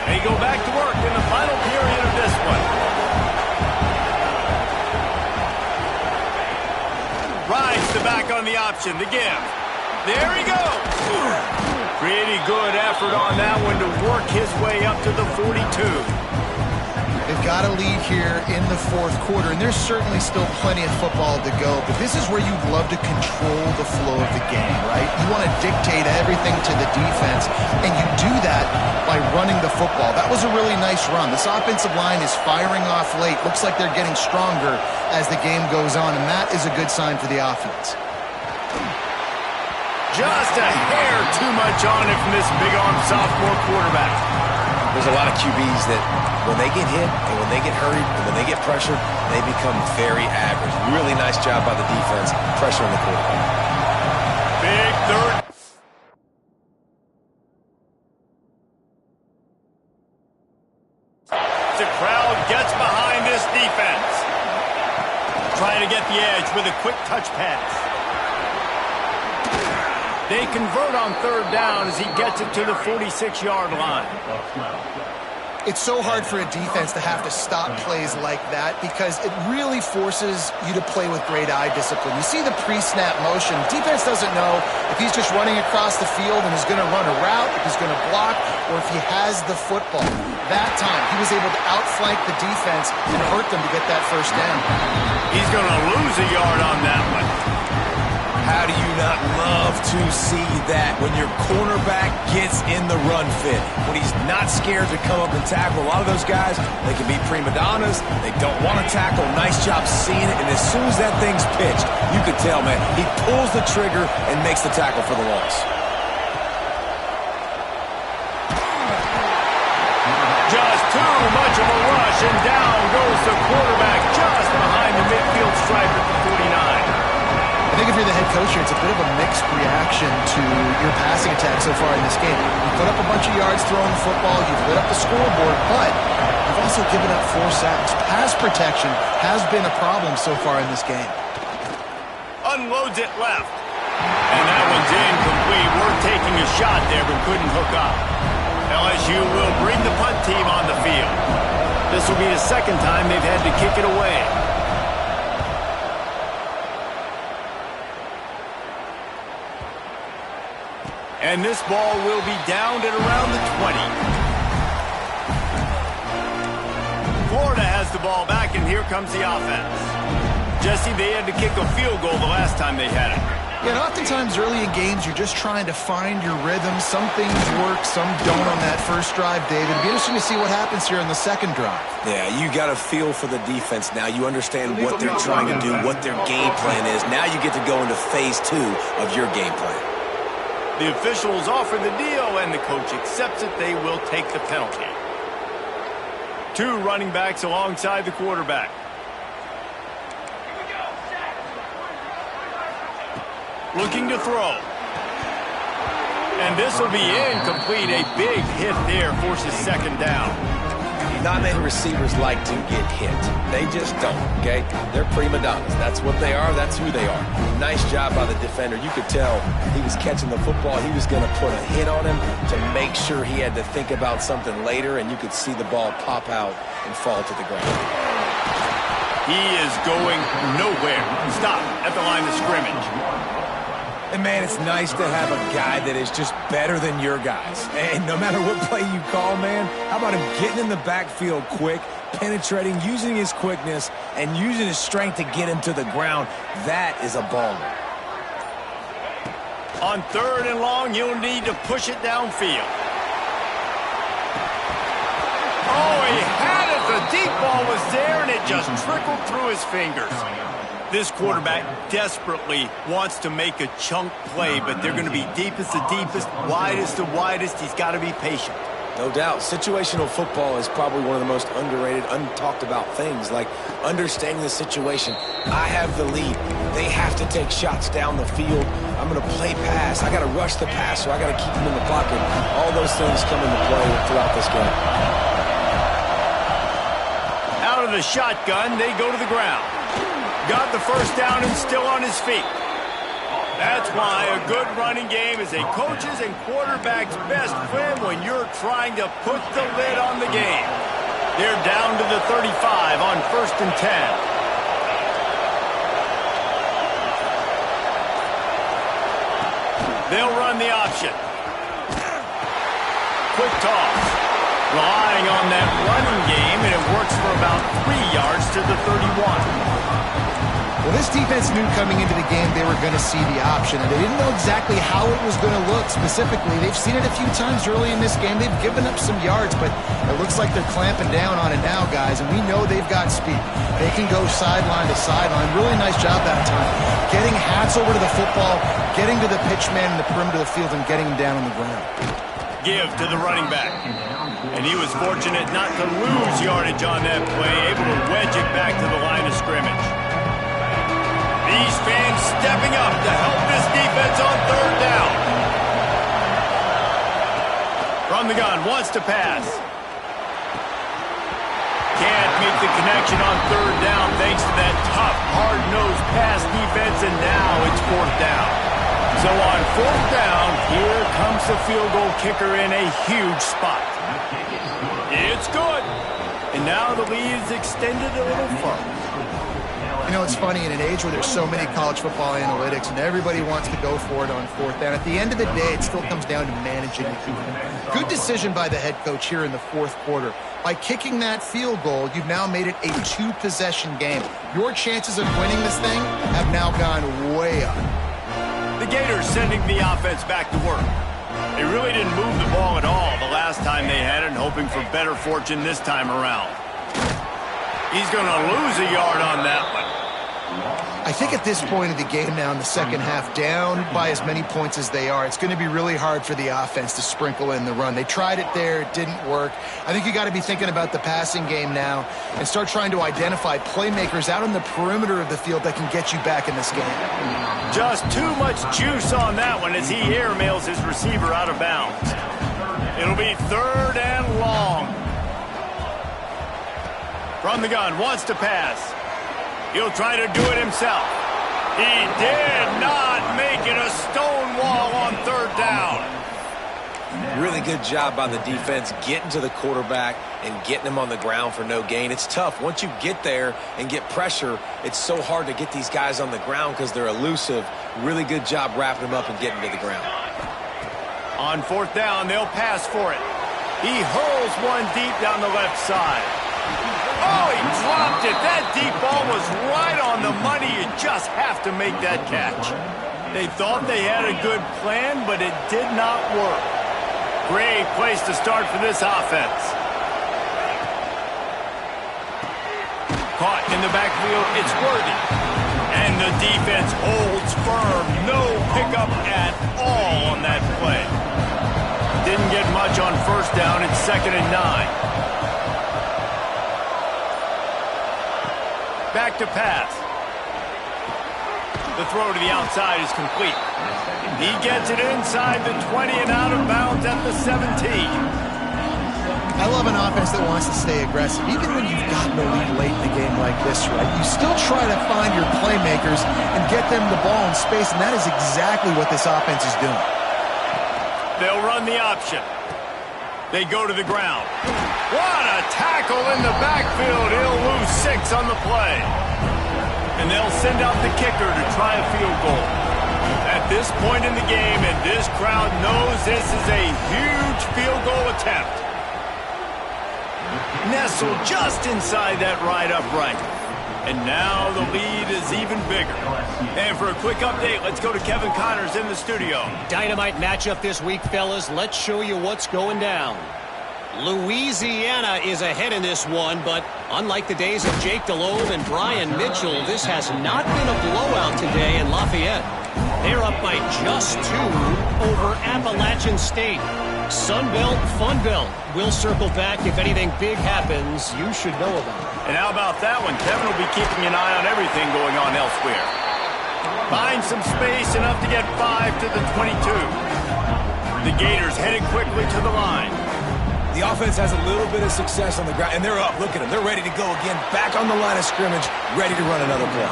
They go back to work in the final period of this one. Rides the back on the option, the give. There he goes. Pretty good effort on that one to work his way up to the 42. They've got a lead here in the fourth quarter, and there's certainly still plenty of football to go, but this is where you'd love to control the flow of the game, right? You want to dictate everything to the defense, and you do that by running the football. That was a really nice run. This offensive line is firing off late. Looks like they're getting stronger as the game goes on, and that is a good sign for the offense. Just a hair too much on it from this big-arm sophomore quarterback. There's a lot of QBs that when they get hit and when they get hurried and when they get pressured, they become very average. Really nice job by the defense pressuring the quarterback. Big third. The crowd gets behind this defense. Trying to get the edge with a quick touch pass. They convert on third down as he gets it to the 46-yard line. It's so hard for a defense to have to stop plays like that because it really forces you to play with great eye discipline. You see the pre-snap motion. Defense doesn't know if he's just running across the field and is going to run a route, if he's going to block, or if he has the football. That time, he was able to outflank the defense and hurt them to get that first down. He's going to lose a yard on that one. How do you not love to see that when your cornerback gets in the run fit? When he's not scared to come up and tackle. A lot of those guys, they can be prima donnas. They don't want to tackle. Nice job seeing it. And as soon as that thing's pitched, you can tell, man, he pulls the trigger and makes the tackle for the loss. Just too much of a rush, and down goes the quarterback just behind the midfield stripe at the 49. I think if you're the head coach here, it's a bit of a mixed reaction to your passing attack so far in this game. You've put up a bunch of yards throwing the football, you've lit up the scoreboard, but you've also given up 4 sacks. Pass protection has been a problem so far in this game. Unloads it left. And that one's incomplete. We're taking a shot there, but couldn't hook up. LSU will bring the punt team on the field. This will be the second time they've had to kick it away. And this ball will be downed at around the 20. Florida has the ball back, and here comes the offense. Jesse, they had to kick a field goal the last time they had it. Yeah, and oftentimes early in games, you're just trying to find your rhythm. Some things work, some don't on that first drive, David. It'll be interesting to see what happens here in the second drive. Yeah, you got a feel for the defense now. You understand what they're trying to do, what their game plan is. Now you get to go into phase 2 of your game plan. The officials offer the deal, and the coach accepts it. They will take the penalty. 2 running backs alongside the quarterback. Looking to throw. And this will be incomplete. A big hit there forces second down. Not many receivers like to get hit. They just don't, okay? They're prima donnas. That's what they are. That's who they are. Nice job by the defender. You could tell he was catching the football. He was going to put a hit on him to make sure he had to think about something later, and you could see the ball pop out and fall to the ground. He is going nowhere. Stop at the line of scrimmage. And, man, it's nice to have a guy that is just better than your guys. And no matter what play you call, man, how about him getting in the backfield quick, penetrating, using his quickness, and using his strength to get him to the ground? That is a baller. On third and long, you'll need to push it downfield. Oh, he had it. The deep ball was there, and it just trickled through his fingers. This quarterback desperately wants to make a chunk play, but they're going to be deepest to deepest, widest to widest. He's got to be patient. No doubt. Situational football is probably one of the most underrated, untalked about things, like understanding the situation. I have the lead. They have to take shots down the field. I'm going to play pass. I got to rush the passer. I got to keep him in the pocket. All those things come into play throughout this game. Out of the shotgun, they go to the ground. Got the first down and still on his feet. That's why a good running game is a coach's and quarterback's best friend when you're trying to put the lid on the game. They're down to the 35 on 1st and 10. They'll run the option. Quick toss. Relying on that running game, and it works for about 3 yards to the 31. Well, this defense knew coming into the game they were going to see the option, and they didn't know exactly how it was going to look specifically. They've seen it a few times early in this game. They've given up some yards, but it looks like they're clamping down on it now, guys, and we know they've got speed. They can go sideline to sideline. Really nice job that time. Getting hats over to the football, getting to the pitch man in the perimeter of the field, and getting him down on the ground. Give to the running back. And he was fortunate not to lose yardage on that play, able to wedge it back to the line of scrimmage. These fans stepping up to help this defense on 3rd down. From the gun, wants to pass. Can't make the connection on 3rd down thanks to that tough, hard-nosed pass defense, and now it's 4th down. So on 4th down, here comes the field goal kicker in a huge spot. It's good. And now the lead is extended a little further. You know, it's funny, in an age where there's so many college football analytics and everybody wants to go for it on 4th down, at the end of the day, it still comes down to managing the game. Good decision by the head coach here in the 4th quarter. By kicking that field goal, you've now made it a 2-possession game. Your chances of winning this thing have now gone way up. The Gators sending the offense back to work. They really didn't move the ball at all the last time they had it, and hoping for better fortune this time around. He's going to lose a yard on that one. I think at this point of the game now in the second half, down by as many points as they are, it's going to be really hard for the offense to sprinkle in the run. They tried it there. It didn't work. I think you got to be thinking about the passing game now and start trying to identify playmakers out on the perimeter of the field that can get you back in this game. Just too much juice on that one as he airmails his receiver out of bounds. It'll be 3rd and long. From the gun, wants to pass. He'll try to do it himself. He did not make it a stone wall on 3rd down. Really good job by the defense getting to the quarterback and getting him on the ground for no gain. It's tough. Once you get there and get pressure, it's so hard to get these guys on the ground because they're elusive. Really good job wrapping them up and getting to the ground. On 4th down, they'll pass for it. He hurls one deep down the left side. Oh, he dropped it. That deep ball was right on the money. You just have to make that catch. They thought they had a good plan, but it did not work. Great place to start for this offense. Caught in the backfield, it's Worthy. And the defense holds firm. No pickup at all on that play. Didn't get much on 1st down. It's 2nd and 9. Back to pass. The throw to the outside is complete. He gets it inside the 20 and out of bounds at the 17. I love an offense that wants to stay aggressive. Even when you've gotten a lead late in the game like this, right? You still try to find your playmakers and get them the ball in space, and that is exactly what this offense is doing. They'll run the option. They go to the ground. What a tackle in the backfield. He'll lose 6 on the play. And they'll send out the kicker to try a field goal. At this point in the game, and this crowd knows this is a huge field goal attempt. Nestled just inside that right upright. And now the lead is even bigger. And for a quick update, let's go to Kevin Connors in the studio. Dynamite matchup this week, fellas. Let's show you what's going down. Louisiana is ahead in this one, but unlike the days of Jake Delhomme and Brian Mitchell, this has not been a blowout today in Lafayette. They're up by just 2 over Appalachian State. Sunbelt, Funbelt. We'll circle back if anything big happens you should know about. And how about that one? Kevin will be keeping an eye on everything going on elsewhere. Find some space, enough to get 5 to the 22. The Gators headed quickly to the line. The offense has a little bit of success on the ground, and they're up. Look at them. They're ready to go again, back on the line of scrimmage, ready to run another play.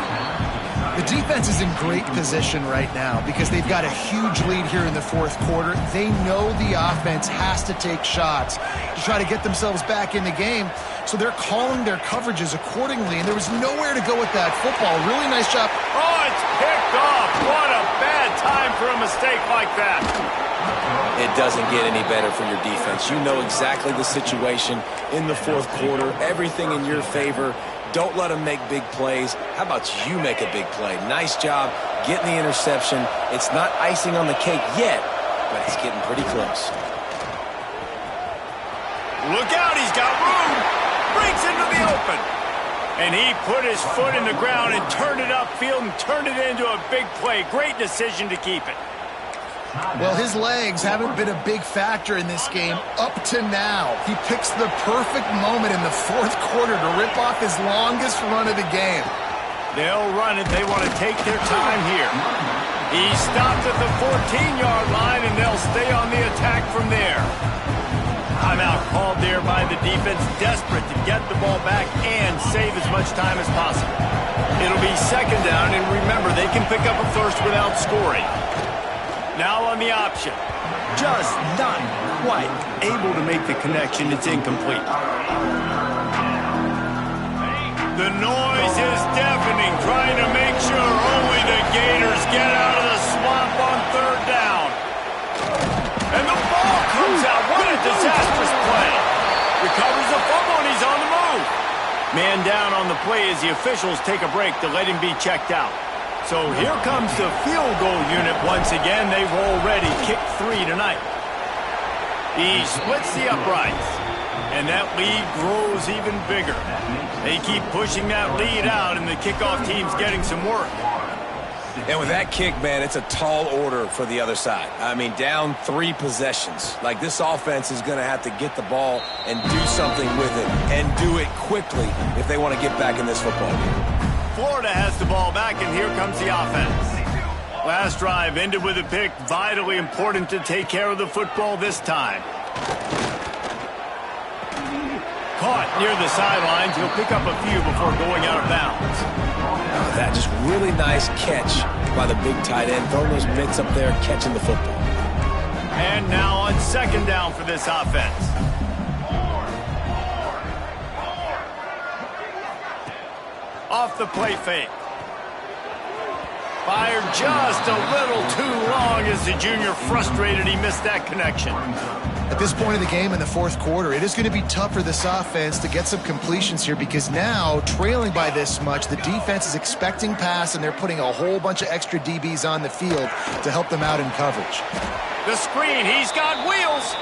The defense is in great position right now because they've got a huge lead here in the fourth quarter. They know the offense has to take shots to try to get themselves back in the game, so they're calling their coverages accordingly, and there was nowhere to go with that football. Really nice job. Oh, it's picked off. What a bad time for a mistake like that. It doesn't get any better for your defense. You know exactly the situation in the fourth quarter, everything in your favor. Don't let them make big plays. How about you make a big play? Nice job getting the interception. It's not icing on the cake yet, but it's getting pretty close. Look out, he's got room. Breaks into the open. And he put his foot in the ground and turned it upfield and turned it into a big play. Great decision to keep it. Well, his legs haven't been a big factor in this game up to now. He picks the perfect moment in the fourth quarter to rip off his longest run of the game. They'll run it. They want to take their time here. He stopped at the 14-yard line, and they'll stay on the attack from there. Timeout called there by the defense, desperate to get the ball back and save as much time as possible. It'll be second down, and remember, they can pick up a first without scoring. Now on the option. Just not quite able to make the connection. It's incomplete. The noise is deafening, trying to make sure only the Gators get out of the swamp on third down. And the ball comes out. What a disastrous play. Recovers the fumble, and he's on the move. Man down on the play as the officials take a break to let him be checked out. So here comes the field goal unit once again. They've already kicked 3 tonight. He splits the uprights, and that lead grows even bigger. They keep pushing that lead out, and the kickoff team's getting some work. And with that kick, man, it's a tall order for the other side. I mean, down 3 possessions. Like, this offense is going to have to get the ball and do something with it, and do it quickly if they want to get back in this football game. Florida has the ball back, and here comes the offense. Last drive ended with a pick. Vitally important to take care of the football this time. Caught near the sidelines. He'll pick up a few before going out of bounds. That just really nice catch by the big tight end. Throwing those mitts up there, catching the football. And now on second down for this offense. Off the play fake. Fired just a little too long as the junior frustrated he missed that connection. At this point of the game in the fourth quarter, it is going to be tough for this offense to get some completions here because now, trailing by this much, the defense is expecting pass, and they're putting a whole bunch of extra DBs on the field to help them out in coverage. The screen, he's got wheels.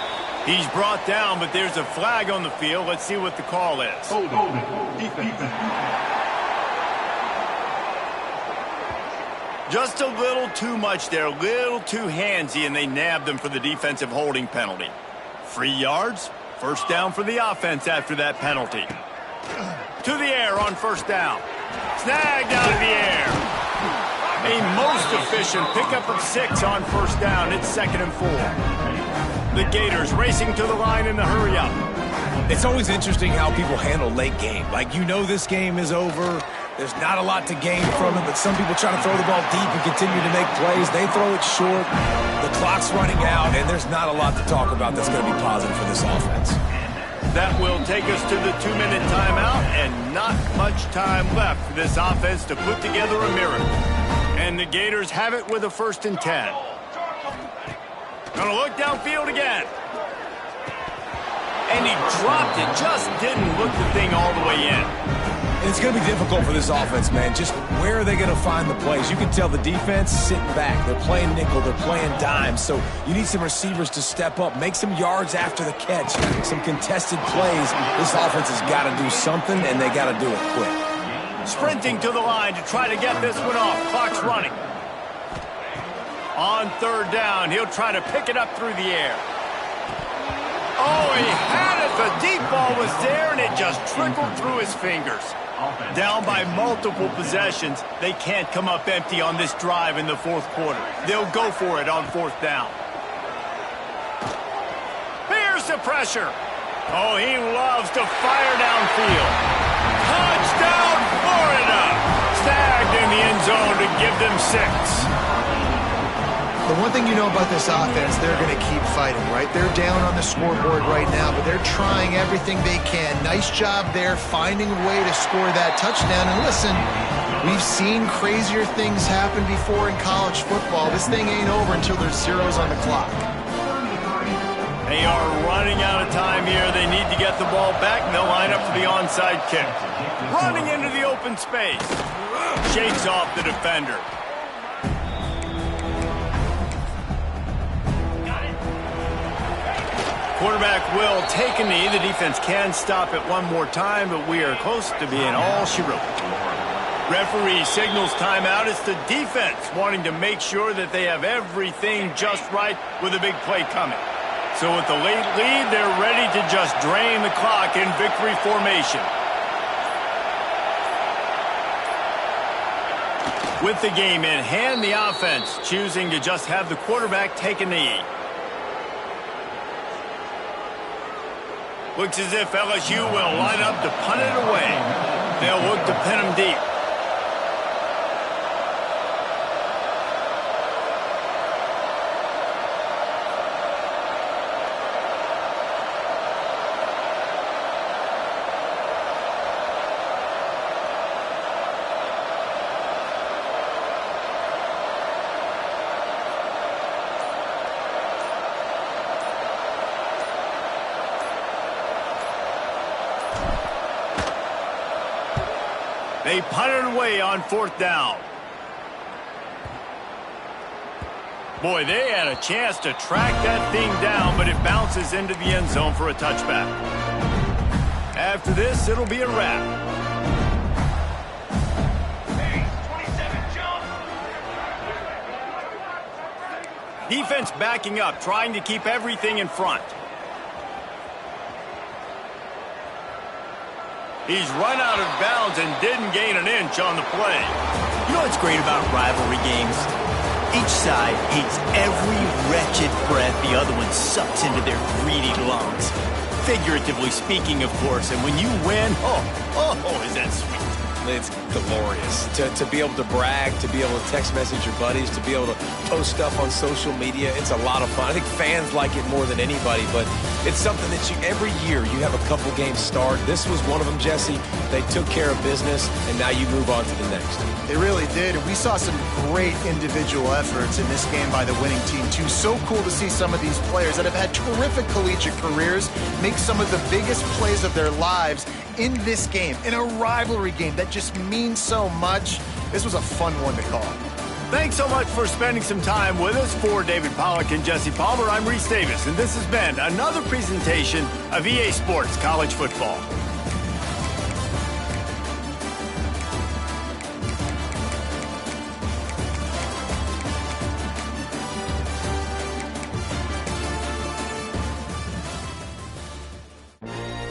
He's brought down, but there's a flag on the field. Let's see what the call is. Hold defense. Just a little too much there, a little too handsy, and they nabbed him for the defensive holding penalty. 3 yards, first down for the offense after that penalty. To the air on first down. Snagged out of the air. A most efficient pickup of 6 on first down. It's 2nd and 4. The Gators racing to the line in the hurry-up. It's always interesting how people handle late game. Like, you know this game is over. There's not a lot to gain from it, but some people try to throw the ball deep and continue to make plays. They throw it short. The clock's running out, and there's not a lot to talk about that's going to be positive for this offense. That will take us to the 2-minute timeout, and not much time left for this offense to put together a miracle. And the Gators have it with a 1st and 10. Gonna look downfield again. And he dropped it, just didn't look the thing all the way in. And it's going to be difficult for this offense, man. Just where are they going to find the plays? You can tell the defense sitting back. They're playing nickel. They're playing dime. So you need some receivers to step up, make some yards after the catch, some contested plays. This offense has got to do something, and they got to do it quick. Sprinting to the line to try to get this one off. Clock's running. On third down, he'll try to pick it up through the air. Oh, he had it. The deep ball was there, and it just trickled through his fingers. Down by multiple possessions, they can't come up empty on this drive in the fourth quarter. They'll go for it on fourth down. Here's the pressure. Oh, he loves to fire downfield. Touchdown, Florida! Snagged in the end zone to give them 6. The one thing you know about this offense, they're going to keep fighting, right? They're down on the scoreboard right now, but they're trying everything they can. Nice job there, finding a way to score that touchdown. And listen, we've seen crazier things happen before in college football. This thing ain't over until there's zeros on the clock. They are running out of time here. They need to get the ball back, and they'll line up for the onside kick. Running into the open space. Shakes off the defender. Quarterback will take a knee. The defense can stop it one more time, but we are close to being all she wrote. Referee signals timeout. It's the defense wanting to make sure that they have everything just right with a big play coming. So with the late lead, they're ready to just drain the clock in victory formation. With the game in hand, the offense choosing to just have the quarterback take a knee. Looks as if LSU will line up to punt it away. They'll look to pin him deep. They punted away on fourth down. Boy, they had a chance to track that thing down, but it bounces into the end zone for a touchback. After this, it'll be a wrap. Defense backing up, trying to keep everything in front. He's run out of bounds and didn't gain an inch on the play. You know what's great about rivalry games? Each side hates every wretched breath the other one sucks into their greedy lungs. Figuratively speaking, of course, and when you win, oh, is that sweet. It's glorious to be able to brag, to be able to text message your buddies, to be able to post stuff on social media. It's a lot of fun. I think fans like it more than anybody, but it's something that every year you have a couple games start. This was one of them, Jesse. They took care of business, and now you move on to the next. They really did, and we saw some great individual efforts in this game by the winning team, too. So cool to see some of these players that have had terrific collegiate careers make some of the biggest plays of their lives in this game, in a rivalry game that just means so much. This was a fun one to call. Thanks so much for spending some time with us. For David Pollack and Jesse Palmer, I'm Reese Davis, and this has been another presentation of EA Sports College Football.